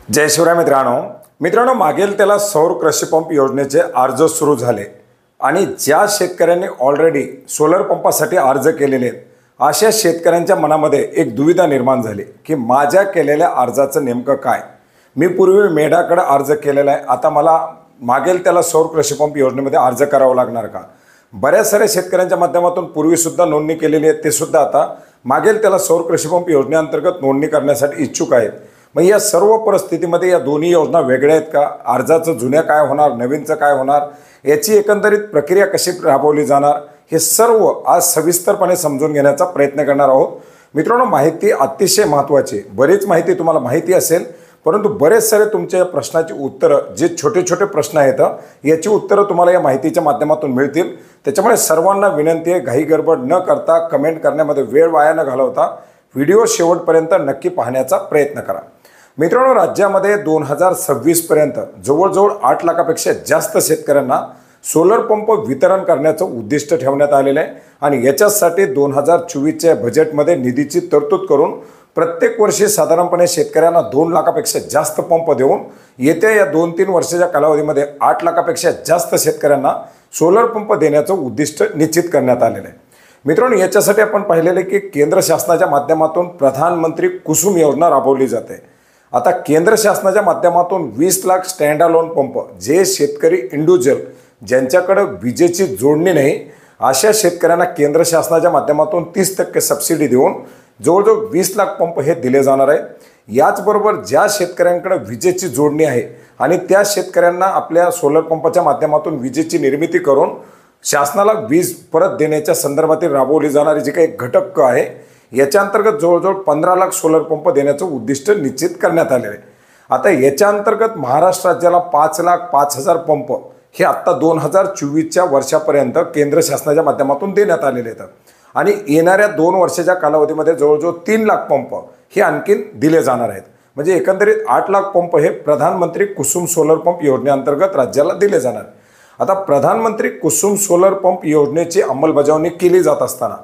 जय शिवराय मित्रांनो मागेल त्याला सौर कृषी पंप योजनेचे अर्ज सुरू झाले आणि ज्या शेतकऱ्यांनी ऑलरेडी सोलर पंपासाठी अर्ज केलेले आहेत अशा शेतकऱ्यांच्या मनामध्ये एक दुविधा निर्माण झाली की माझ्या केलेल्या अर्जाचं नेमकं काय। मी पूर्वी मेढाकडे अर्ज केलेला आहे, आता मला मागेल त्याला सौर कृषी पंप योजनेमध्ये अर्ज करावा लागणार का। बऱ्याच साऱ्या शेतकऱ्यांच्या माध्यमातून पूर्वीसुद्धा नोंदणी केलेली आहे, ते सुद्धा आता मागेल त्याला सौर कृषी पंप योजनेअंतर्गत नोंदणी करण्यासाठी इच्छुक आहेत। मग या सर्व परिस्थितीमध्ये या दोन्ही योजना वेगळ्या आहेत का, अर्जाचं जुन्या काय होणार, नवीनचं काय होणार, याची एकंदरीत प्रक्रिया कशी राबवली जाणार, हे सर्व आज सविस्तरपणे समजून घेण्याचा प्रयत्न करणार आहोत। मित्रांनो, माहिती अतिशय महत्त्वाची, बरीच माहिती तुम्हाला माहिती असेल, परंतु बरेच सारे तुमच्या प्रश्नाची उत्तरं, जे छोटे छोटे प्रश्न आहेत याची उत्तरं तुम्हाला या माहितीच्या माध्यमातून मिळतील। त्याच्यामुळे सर्वांना विनंती आहे, घाई गडबड न करता कमेंट करण्यामध्ये वेळ वाया न घालवता व्हिडिओ शेवटपर्यंत नक्की पाहण्याचा प्रयत्न करा। मित्रांनो, राज्यामध्ये 2026 पर्यंत जवळजवळ 8 लाखापेक्षा जास्त शेतकऱ्यांना सोलर पंप वितरण करण्याचं उद्दिष्ट ठेवण्यात आलेलं आहे आणि याच्यासाठी 2024च्या बजेटमध्ये निधीची तरतूद करून प्रत्येक वर्षी साधारणपणे शेतकऱ्यांना 2 लाखापेक्षा जास्त पंप देऊन येत्या या 2-3 वर्षाच्या कालावधीमध्ये 8 लाखापेक्षा जास्त शेतकऱ्यांना सोलर पंप देण्याचं उद्दिष्ट निश्चित करण्यात आलेलं आहे। मित्रांनो, याच्यासाठी आपण पाहिलेलं आहे की केंद्र शासनाच्या माध्यमातून प्रधानमंत्री कुसुम योजना राबवली जाते। आता केंद्र शासनाच्या माध्यमातून 20 लाख स्टँड अलोन पंप, जे शेतकरी इंडिव्हिज्युअल ज्यांच्याकडे विजेची जोडणी नाही अशा शेतकऱ्यांना केंद्र शासनाच्या माध्यमातून 30% सबसिडी देऊन जवळजवळ 20 लाख पंप हे दिले जाणार आहे। याचबरोबर ज्या शेतकऱ्यांकडे विजेची जोडणी आहे आणि त्या शेतकऱ्यांना आपल्या सोलर पंपाच्या माध्यमातून विजेची निर्मिती करून शासनाला वीज परत देण्याच्या संदर्भातील राबवली जाणारी जी काही घटक आहे याच्या अंतर्गत जवळजवळ 15 लाख सोलर पंप देण्याचं उद्दिष्ट निश्चित करण्यात आले आहे। आता याच्या अंतर्गत महाराष्ट्र राज्याला 5,05,000 पंप हे आत्ता 2024च्या वर्षापर्यंत केंद्र शासनाच्या माध्यमातून देण्यात आलेले आहेत आणि येणाऱ्या 2 वर्षाच्या कालावधीमध्ये जवळजवळ 3 लाख पंप हे आणखीन दिले जाणार आहेत। म्हणजे एकंदरीत 8 लाख पंप हे प्रधानमंत्री कुसुम सोलर पंप योजनेअंतर्गत राज्याला दिले जाणार। आता प्रधानमंत्री कुसुम सोलर पंप योजनेची अंमलबजावणी केली जात असताना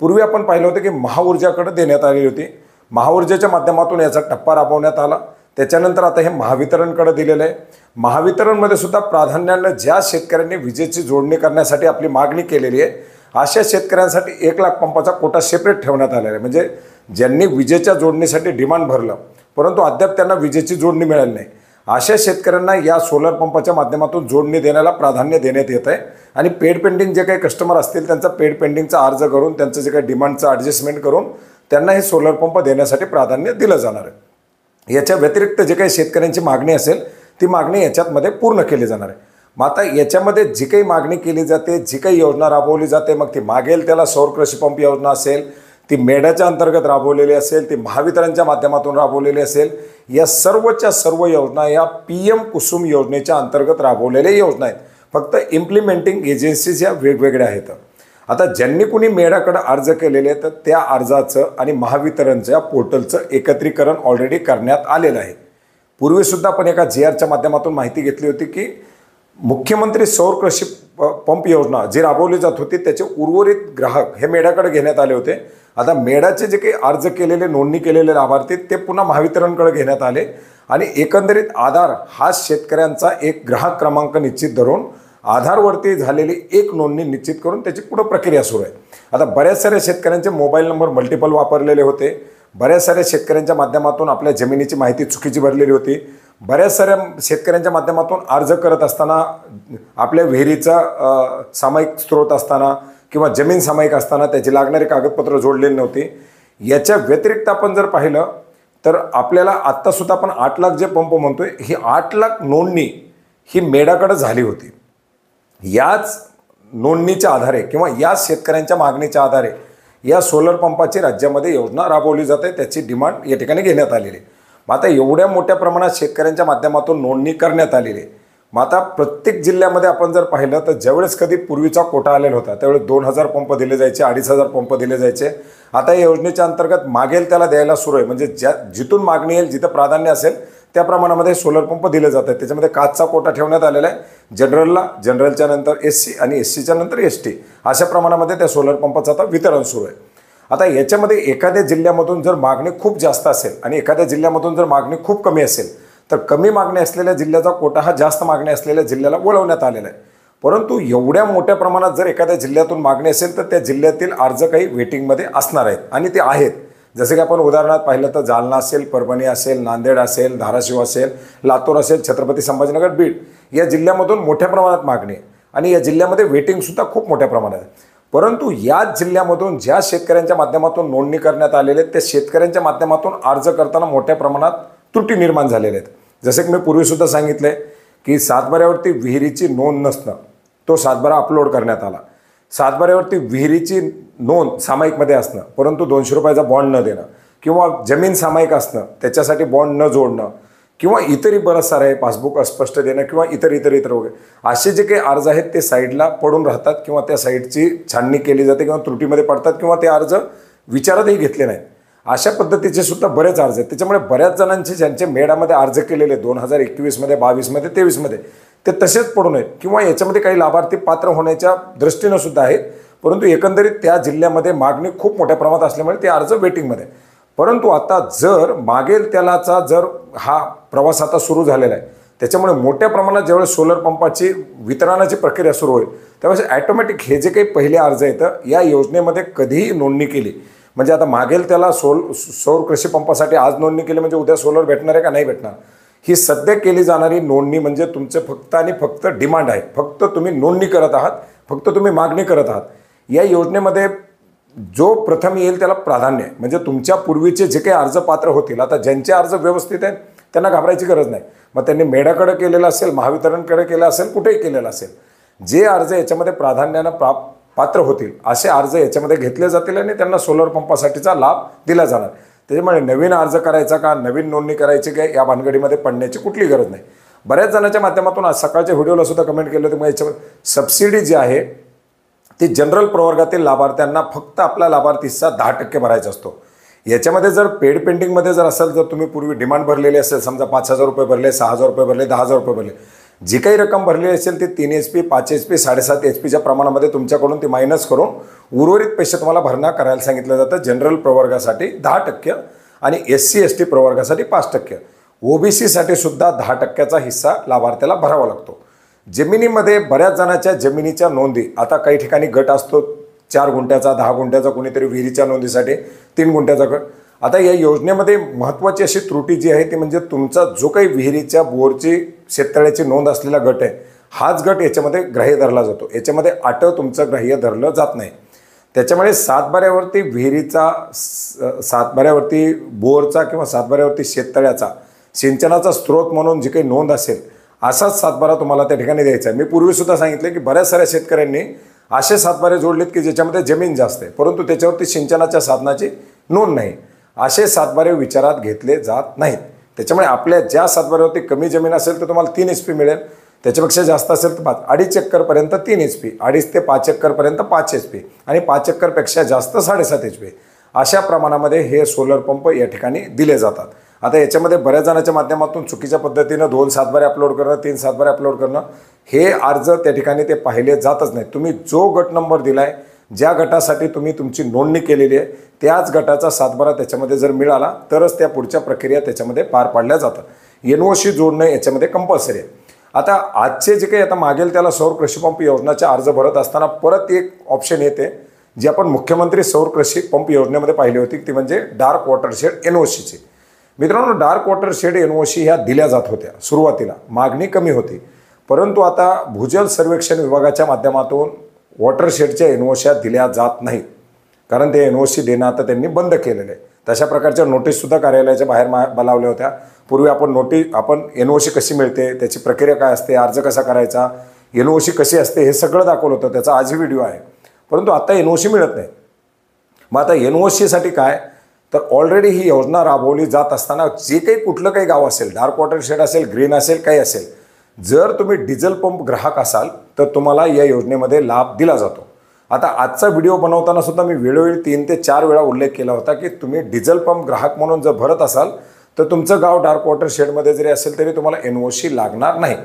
पूर्वी आपण पाहिलं होतं की महाऊर्जाकडे देण्यात आली होती, महाऊर्जेच्या माध्यमातून याचा टप्पा राबवण्यात आला। त्याच्यानंतर आता हे महावितरणकडे दिलेलं आहे। महावितरणमध्ये सुद्धा प्राधान्याने ज्या शेतकऱ्यांनी विजेची जोडणी करण्यासाठी आपली मागणी केलेली आहे अशा शेतकऱ्यांसाठी 1 लाख पंपाचा कोटा सेपरेट ठेवण्यात आलेला आहे। म्हणजे ज्यांनी विजेच्या जोडणीसाठी डिमांड भरलं परंतु अद्याप त्यांना विजेची जोडणी मिळाली नाही अशा शेतकऱ्यांना या सोलर पंपाच्या माध्यमातून जोडणी देण्याला प्राधान्य देण्यात येत आहे आणि पेड पेंडिंग जे काही कस्टमर असतील त्यांचा पेड पेंडिंगचा अर्ज करून त्यांचं जे काही डिमांडचं ॲडजस्टमेंट करून त्यांना हे सोलर पंप देण्यासाठी प्राधान्य दिलं जाणार आहे। याच्या व्यतिरिक्त जे काही शेतकऱ्यांची मागणी असेल ती मागणी याच्यामध्ये पूर्ण केली जाणार आहे। मग आता याच्यामध्ये जी काही मागणी केली जाते, जी काही योजना राबवली जाते, मग ती मागेल त्याला सौर कृषी पंप योजना असेल, ती मेढाच्या अंतर्गत राबवलेली असेल, ती महावितरणच्या माध्यमातून राबवलेली असेल, या सर्वच्या सर्व योजना या PM कुसुम योजनेच्या अंतर्गत राबवलेल्या योजना आहेत। फक्त इम्प्लिमेंटिंग एजन्सीज या वेगवेगळ्या आहेत। आता ज्यांनी कुणी मेढाकडे अर्ज केलेले तर त्या अर्जाचं आणि महावितरणच्या पोर्टलचं एकत्रीकरण ऑलरेडी करण्यात आलेलं आहे। पूर्वीसुद्धा आपण एका GRच्या माध्यमातून माहिती घेतली होती की मुख्यमंत्री सौर कृषी पंप योजना जी राबवली जात होती त्याचे उर्वरित ग्राहक हे मेढाकडे घेण्यात आले होते। आता मेढाचे जे काही अर्ज केलेले, नोंदणी केलेले लाभार्थी ते पुन्हा महावितरणकडे घेण्यात आले आणि एकंदरीत आधार हा शेतकऱ्यांचा एक ग्राहक क्रमांक निश्चित धरून आधारवरती झालेली एक नोंदणी निश्चित करून त्याची पुढे प्रक्रिया सुरू आहे। आता बऱ्याच साऱ्या शेतकऱ्यांचे मोबाईल नंबर मल्टिपल वापरलेले होते, बऱ्याच साऱ्या शेतकऱ्यांच्या माध्यमातून आपल्या जमिनीची माहिती चुकीची भरलेली होती, बऱ्याच साऱ्या शेतकऱ्यांच्या माध्यमातून अर्ज करत असताना आपल्या विहिरीचा सामायिक स्रोत असताना किंवा जमीन सामायिक असताना त्याची लागणारी कागदपत्र जोडलेली नव्हती। याच्या व्यतिरिक्त आपण जर पाहिलं तर आपल्याला आत्तासुद्धा आपण 8 लाख जे पंप म्हणतोय ही 8 लाख नोंदणी ही मेढाकडे झाली होती। याच नोंदणीच्या आधारे किंवा या शेतकऱ्यांच्या मागणीच्या आधारे या सोलर पंपाची राज्यामध्ये योजना राबवली जाते, त्याची डिमांड या ठिकाणी घेण्यात आलेली आहे। मग आता एवढ्या मोठ्या प्रमाणात शेतकऱ्यांच्या माध्यमातून नोंदणी करण्यात आलेली आहे। मग आता प्रत्येक जिल्ह्यामध्ये आपण जर पाहिलं तर ज्यावेळेस कधी पूर्वीचा कोटा आलेला होता त्यावेळेस 2000 पंप दिले जायचे, 2500 पंप दिले जायचे। आता या योजनेच्या अंतर्गत मागेल त्याला द्यायला सुरू आहे। म्हणजे जिथून मागणी येईल, जिथं प्राधान्य असेल त्या प्रमाणामध्ये सोलर पंप दिले जातात। त्याच्यामध्ये काचचा कोटा ठेवण्यात आलेला आहे। जनरलला, जनरलच्या नंतर SC आणि SCच्या नंतर ST अशा प्रमाणामध्ये त्या सोलर पंपाचं आता वितरण सुरू आहे। आता याच्यामध्ये एखाद्या जिल्ह्यामधून जर मागणी खूप जास्त असेल आणि एखाद्या जिल्ह्यामधून जर मागणी खूप कमी असेल तर कमी मागणी असलेल्या जिल्ह्याचा कोटा हा जास्त मागणी असलेल्या जिल्ह्याला वळवण्यात आलेला आहे. परंतु एवढ्या मोठ्या प्रमाणात जर एखाद्या जिल्ह्यातून मागणी असेल तर त्या जिल्ह्यातील अर्ज काही वेटिंगमध्ये असणार आहेत आणि ते आहेत. जसे की आपण उदाहरणार्थ पाहिलं तर जालना असेल, परभणी असेल, नांदेड असेल, धाराशिव असेल, लातूर असेल, छत्रपती संभाजीनगर, बीड या जिल्ह्यामधून मोठ्या प्रमाणात मागणी आहे आणि या जिल्ह्यामध्ये वेटिंगसुद्धा खूप मोठ्या प्रमाणात आहे. परंतु याच जिल्ह्यामधून ज्या शेतकऱ्यांच्या माध्यमातून नोंदणी करण्यात आलेले आहेत त्या शेतकऱ्यांच्या माध्यमातून अर्ज करताना मोठ्या प्रमाणात त्रुटी निर्माण झालेल्या आहेत. जसे की मी पूर्वीसुद्धा सांगितले की सातबाऱ्यावरती विहिरीची नोंद नसणं, तो सातबारा अपलोड करण्यात आला. सातबाऱ्यावरती विहिरीची नोंद सामायिकमध्ये असणं परंतु 200 रुपयाचा बॉन्ड न देणं किंवा जमीन सामायिक असणं त्याच्यासाठी बॉन्ड न जोडणं किंवा इतरही बरंच सारं आहे, पासबुक अस्पष्ट देणं किंवा इतर वगैरे असे जे काही अर्ज आहेत ते साईडला पडून राहतात किंवा त्या साईडची छाननी केली जाते किंवा त्रुटीमध्ये पडतात किंवा ते अर्ज विचारातही घेतले नाहीत. अशा पद्धतीचे सुद्धा बरेच अर्ज आहेत. त्याच्यामुळे बऱ्याच जणांचे ज्यांचे मेडामध्ये अर्ज केलेले 2021मध्ये, 22मध्ये, 23मध्ये ते तसेच पडून आहेत किंवा याच्यामध्ये काही लाभार्थी पात्र होण्याच्या दृष्टीनं सुद्धा आहेत. परंतु एकंदरीत त्या जिल्ह्यामध्ये मागणी खूप मोठ्या प्रमाणात असल्यामुळे ते अर्ज वेटिंगमध्ये. परंतु आता जर मागेल त्यालाचा जर हा प्रवास आता सुरू झालेला आहे त्याच्यामुळे मोठ्या प्रमाणात ज्यावेळेस सोलर पंपाची वितरणाची प्रक्रिया सुरू होईल त्यावेळेस ॲटोमॅटिक हे जे काही पहिले अर्ज आहेत या योजनेमध्ये कधीही नोंदणी केली म्हणजे आता मागेल त्याला सौर कृषी पंपासाठी आज नोंदणी केली म्हणजे उद्या सोलर भेटणार आहे का नाही भेटणार, ही सध्या केली जाणारी नोंदणी म्हणजे तुमचं फक्त आणि फक्त डिमांड आहे. फक्त तुम्ही नोंदणी करत आहात, फक्त तुम्ही मागणी करत आहात. या योजनेमध्ये जो प्रथम येईल त्याला प्राधान्य आहे. म्हणजे तुमच्या पूर्वीचे जे काही अर्ज पात्र होतील, आता ज्यांचे अर्ज व्यवस्थित आहेत त्यांना घाबरायची गरज नाही. मग त्यांनी मेढाकडे केलेलं असेल, महावितरणकडे केलं असेल, कुठेही केलेलं असेल, जे अर्ज याच्यामध्ये प्राधान्यानं पात्र होतील असे अर्ज याच्यामध्ये घेतले जातील आणि त्यांना सोलर पंपासाठीचा लाभ दिला जाणार. त्याच्यामुळे नवीन अर्ज करायचा का, नवीन नोंदणी करायची काय या भानगडीमध्ये पडण्याची कुठली गरज नाही. बऱ्याच जणांच्या माध्यमातून आज सकाळच्या व्हिडिओला सुद्धा कमेंट केलं होतं मग याच्यावर सबसिडी जी आहे ती जनरल प्रवर्गातील लाभार्थ्यांना फक्त आपला लाभार्थी हिस्सा 10% भरायचा असतो. याच्यामध्ये जर पेड पेंडिंगमध्ये जर असेल, जर तुम्ही पूर्वी डिमांड भरलेली असेल, समजा 5,000 रुपये भरले, 6,000 रुपये भरले, 10,000 रुपये भरले, जी काही रक्कम भरलेली असेल ती 3 HP, 5 HP, 7.5 HPच्या प्रमाणामध्ये तुमच्याकडून ती मायनस करून उर्वरित पैसे तुम्हाला भरणा करायला सांगितलं जातं. जनरल प्रवर्गासाठी 10% आणि SC ST प्रवर्गासाठी 5%. OBCसाठी सुद्धा 10%चा हिस्सा लाभार्थ्याला भरावा लागतो. जमिनीमध्ये बऱ्याच जणांच्या जमिनीच्या नोंदी, आता काही ठिकाणी गट असतो 4 गुंठ्याचा, 10 गुंठ्याचा, कोणीतरी विहिरीच्या नोंदीसाठी 3 गुंठ्याचा गट. आता या योजनेमध्ये महत्त्वाची अशी त्रुटी जी आहे ती म्हणजे तुमचा जो काही विहिरीच्या बोरची शेततळ्याची नोंद असलेला गट आहे हाच गट याच्यामध्ये ग्राह्य धरला जातो. याच्यामध्ये आटं तुमचं ग्राह्य धरलं जात नाही. त्याच्यामुळे सातबाऱ्यावरती विहिरीचा, सातबाऱ्यावरती बोरचा किंवा सातबाऱ्यावरती शेततळ्याचा सिंचनाचा स्रोत म्हणून जी काही नोंद असेल असाच सातबारा तुम्हाला त्या ठिकाणी द्यायचा आहे. मी पूर्वीसुद्धा सांगितले की बऱ्याच साऱ्या शेतकऱ्यांनी असे सातबारे जोडलेत की ज्याच्यामध्ये जमीन जास्त आहे परंतु त्याच्यावरती सिंचनाच्या साधनाची नोंद नाही. असे सातबारे विचारात घेतले जात नाहीत. त्याच्यामुळे आपल्या ज्या सातबाऱ्यावरती कमी जमीन असेल तर तुम्हाला 3 HP मिळेल, त्याच्यापेक्षा जास्त असेल तर 2.5 एकरपर्यंत 3 HP, 2.5 ते 5 एकरपर्यंत 5 HP आणि 5 एकरपेक्षा जास्त 7.5 HP अशा प्रमाणामध्ये हे सोलर पंप या ठिकाणी दिले जातात. आता याच्यामध्ये बऱ्याच जणांच्या माध्यमातून चुकीच्या पद्धतीनं 2 सातबारे अपलोड करणं, 3 सातबारे अपलोड करणं हे अर्ज त्या ठिकाणी ते पाहिले जातच नाही. तुम्ही जो गट नंबर दिला आहे, ज्या गटासाठी तुम्ही तुमची नोंदणी केलेली आहे त्याच गटाचा सातबारा त्याच्यामध्ये जर मिळाला तरच त्या पुढच्या प्रक्रिया त्याच्यामध्ये पार पाडल्या जातात. NOC जोडणं याच्यामध्ये कंपल्सरी आहे. आता आजचे जे काही आता मागेल त्याला सौर कृषी पंप योजनाचे अर्ज भरत असताना परत एक ऑप्शन येते जी आपण मुख्यमंत्री सौर कृषी पंप योजनेमध्ये पाहिली होती, ती म्हणजे डार्क वॉटरशेड NOCची. मित्रांनो, डार्क वॉटरशेड NOC ह्या दिल्या जात होत्या. सुरुवातीला मागणी कमी होती परंतु आता भूजल सर्वेक्षण विभागाच्या माध्यमातून वॉटरशेडच्या NOC दिल्या जात नाहीत कारण ते NOC देणं आता त्यांनी बंद केलेलं आहे. तशा प्रकारच्या नोटीससुद्धा कार्यालयाच्या बाहेर लावल्या होत्या. पूर्वी आपण NOC कशी मिळते, त्याची प्रक्रिया काय असते, अर्ज कसा करायचा, NOC कशी असते हे सगळं दाखवलं होतं. त्याचा आजही व्हिडिओ आहे. परंतु आता NOC मिळत नाही. मग आता NOCसाठी काय तर ऑलरेडी ही योजना राबवली जात असताना जे काही कुठलं काही गाव असेल, डार्क वॉटरशेड असेल, ग्रीन असेल, काही असेल, जर तुम्ही डिझेल पंप ग्राहक असाल तर तुम्हाला या योजनेमध्ये लाभ दिला जातो. आता आजचा व्हिडिओ बनवताना सुद्धा मी वेळोवेळी 3 ते 4 वेळा उल्लेख केला होता की तुम्ही डिझेल पंप ग्राहक म्हणून जर भरत असाल तर तुमचं गाव डार्क वॉटरशेडमध्ये जरी असेल तरी तुम्हाला NOC लागणार नाही.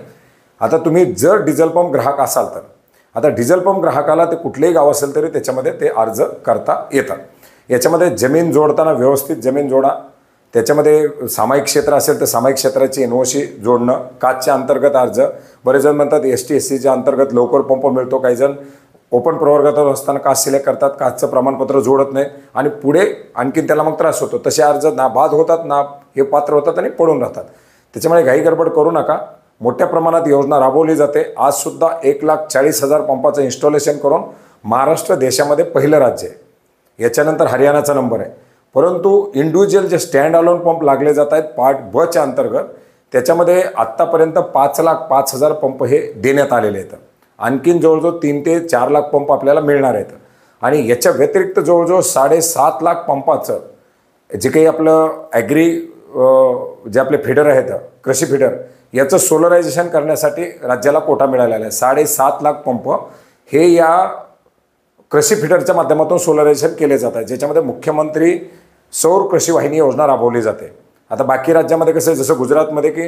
आता तुम्ही जर डिझेल पंप ग्राहक असाल तर आता डिझेल पंप ग्राहकाला ते कुठलेही गाव असेल तरी त्याच्यामध्ये ते अर्ज करता येतात. याच्यामध्ये जमीन जोडताना व्यवस्थित जमीन जोडा, त्याच्यामध्ये सामायिक क्षेत्र असेल तर सामायिक क्षेत्राची NOC जोडणं, काचच्या अंतर्गत अर्ज. बरेच जण म्हणतात ST SCच्या अंतर्गत लवकर पंप मिळतो, काही जण ओपन प्रवर्गात असताना काच सिलेक्ट करतात, काचचं प्रमाणपत्र जोडत नाही आणि पुढे आणखीन त्याला मग त्रास होतो. तसे अर्ज ना बाद होतात ना हे पात्र होतात आणि पडून राहतात. त्याच्यामुळे घाई गडबड करू नका. मोठ्या प्रमाणात योजना राबवली जाते. आजसुद्धा 1,40,000 पंपाचं इन्स्टॉलेशन करून महाराष्ट्र देशामध्ये पहिलं राज्य आहे. याच्यानंतर हरियाणाचा नंबर आहे. परंतु इंडिव्हिज्युअल जे स्टँड अलोन पंप लागले जात आहेत पार्ट ब च्या अंतर्गत, त्याच्यामध्ये आत्तापर्यंत 5,05,000 पंप हे देण्यात आलेले आहेत. आणखीन जवळजवळ 3 ते 4 लाख पंप आपल्याला मिळणार आहेत. आणि याच्या व्यतिरिक्त जवळजवळ 7.5 लाख पंपाचं जे काही आपलं जे आपले फीडर आहेत, कृषी फीडर, याचं सोलरायझेशन करण्यासाठी राज्याला कोटा मिळालेला आहे. 7.5 लाख पंप हे या कृषी फीडरच्या माध्यमातून सोलरायझेशन केले जात आहे, ज्याच्यामध्ये मुख्यमंत्री सौर कृषी वाहिनी योजना राबवली जाते. आता बाकी राज्यामध्ये कसं आहे, जसं गुजरातमध्ये की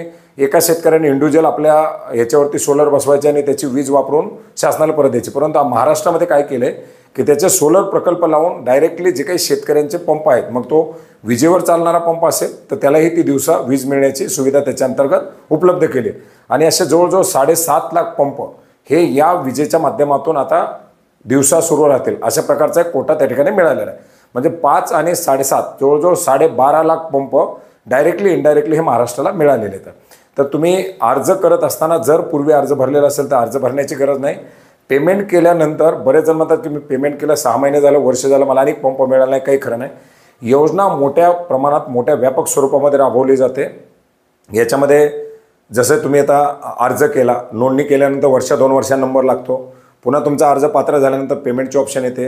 एका शेतकऱ्याने इंडिव्हिज्युअल आपल्या याच्यावरती सोलर बसवायचे आणि त्याची वीज वापरून शासनाला परत द्यायची. परंतु महाराष्ट्रामध्ये काय केलं आहे की त्याचे सोलर प्रकल्प लावून डायरेक्टली जे काही शेतकऱ्यांचे पंप आहेत, मग तो विजेवर चालणारा पंप असेल तर त्यालाही ती दिवसा वीज मिळण्याची सुविधा त्याच्या अंतर्गत उपलब्ध केली. आणि असे जवळजवळ 7.5 लाख पंप हे या विजेच्या माध्यमातून आता दिवसा सुरू राहतील, अशा प्रकारचा एक कोटा त्या ठिकाणी मिळालेला आहे. म्हणजे 5 आणि 7.5 जवळजवळ 12.5 लाख पंप डायरेक्टली इनडायरेक्टली हे महाराष्ट्राला मिळालेले आहेत. तर तुम्ही अर्ज करत असताना जर पूर्वी अर्ज भरलेला असेल तर अर्ज भरण्याची गरज नाही. पेमेंट केल्यानंतर बरेच जण म्हणतात की मी पेमेंट केलं, 6 महिने झालं, वर्ष झालं, मला अनेक पंप मिळाला नाही. काही खरं नाही. योजना मोठ्या प्रमाणात मोठ्या व्यापक स्वरूपामध्ये राबवली जाते. याच्यामध्ये जसं तुम्ही आता अर्ज केला, नोंदणी केल्यानंतर 1-2 वर्षांनी नंबर लागतो. पुन्हा तुमचा अर्ज पात्र झाल्यानंतर पेमेंटचे ऑप्शन येते.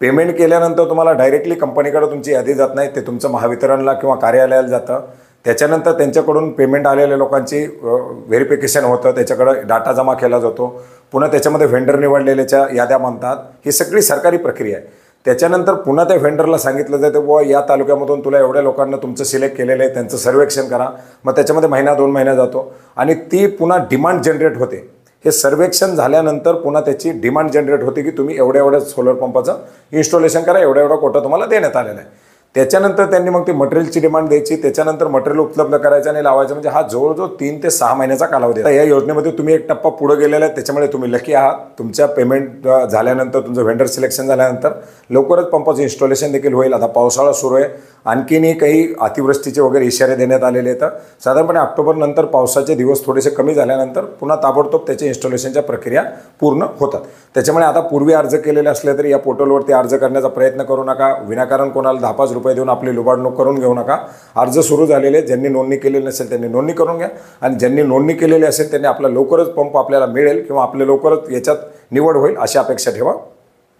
पेमेंट केल्यानंतर तुम्हाला डायरेक्टली कंपनीकडे तुमची यादी जात नाही, ते तुमचं महावितरणला किंवा कार्यालयाला जातं. त्याच्यानंतर त्यांच्याकडून पेमेंट आलेल्या लोकांची व्हेरिफिकेशन होतं, त्याच्याकडे डाटा जमा केला जातो. पुन्हा त्याच्यामध्ये व्हेंडर निवडलेल्याच्या याद्या म्हणतात. ही सगळी सरकारी प्रक्रिया आहे. त्याच्यानंतर पुन्हा त्या व्हेंडरला सांगितलं जातं बुवा या तालुक्यामधून तुला एवढ्या लोकांना तुमचं सिलेक्ट केलेलं आहे, त्यांचं सर्वेक्षण करा. मग त्याच्यामध्ये महिना 2 महिना जातो आणि ती पुन्हा डिमांड जनरेट होते. हे सर्वेक्षण झाल्यानंतर पुन्हा त्याची डिमांड जनरेट होते की तुम्ही एवढ्या सोलर पंपाचं इन्स्टॉलेशन करा, एवढा कोटा तुम्हाला देण्यात आलेला आहे. त्याच्यानंतर त्यांनी मग ती मटेरियलची डिमांड द्यायची, त्याच्यानंतर मटेरियल उपलब्ध करायचं आणि लावायचं. म्हणजे हा जवळजवळ 3 ते 6 महिन्याचा कालावधी आहे. या योजनेमध्ये तुम्ही एक टप्पा पुढे गेलेला आहे, त्याच्यामुळे तुम्ही लकी आहात. तुमच्या पेमेंट झाल्यानंतर, तुमचं व्हेंडर सिलेक्शन झाल्यानंतर लवकरच पंपाचं इन्स्टॉलेशन देखील होईल. आता पावसाळा सुरू आहे, आणखीनही काही अतिवृष्टीचे वगैरे इशारे देण्यात आलेले आहेत. साधारणपणे ऑक्टोबर नंतर पावसाचे दिवस थोडेसे कमी झाल्यानंतर पुन्हा ताबडतोब त्याच्या इन्स्टॉलेशनच्या प्रक्रिया पूर्ण होतात. त्याच्यामुळे आता पूर्वी अर्ज केलेले असले तरी या पोर्टलवरती अर्ज करण्याचा प्रयत्न करू नका. विनाकारण कोणाला 10-5 रुपये देऊन आपली लुबाडणूक करून घेऊ नका. अर्ज सुरू झालेले, ज्यांनी नोंदणी केलेली नसेल त्यांनी नोंदणी करून घ्या आणि ज्यांनी नोंदणी केलेली असेल त्यांनी आपला लवकरच पंप आपल्याला मिळेल किंवा आपल्या लवकरच याच्यात निवड होईल अशी अपेक्षा ठेवा.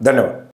धन्यवाद.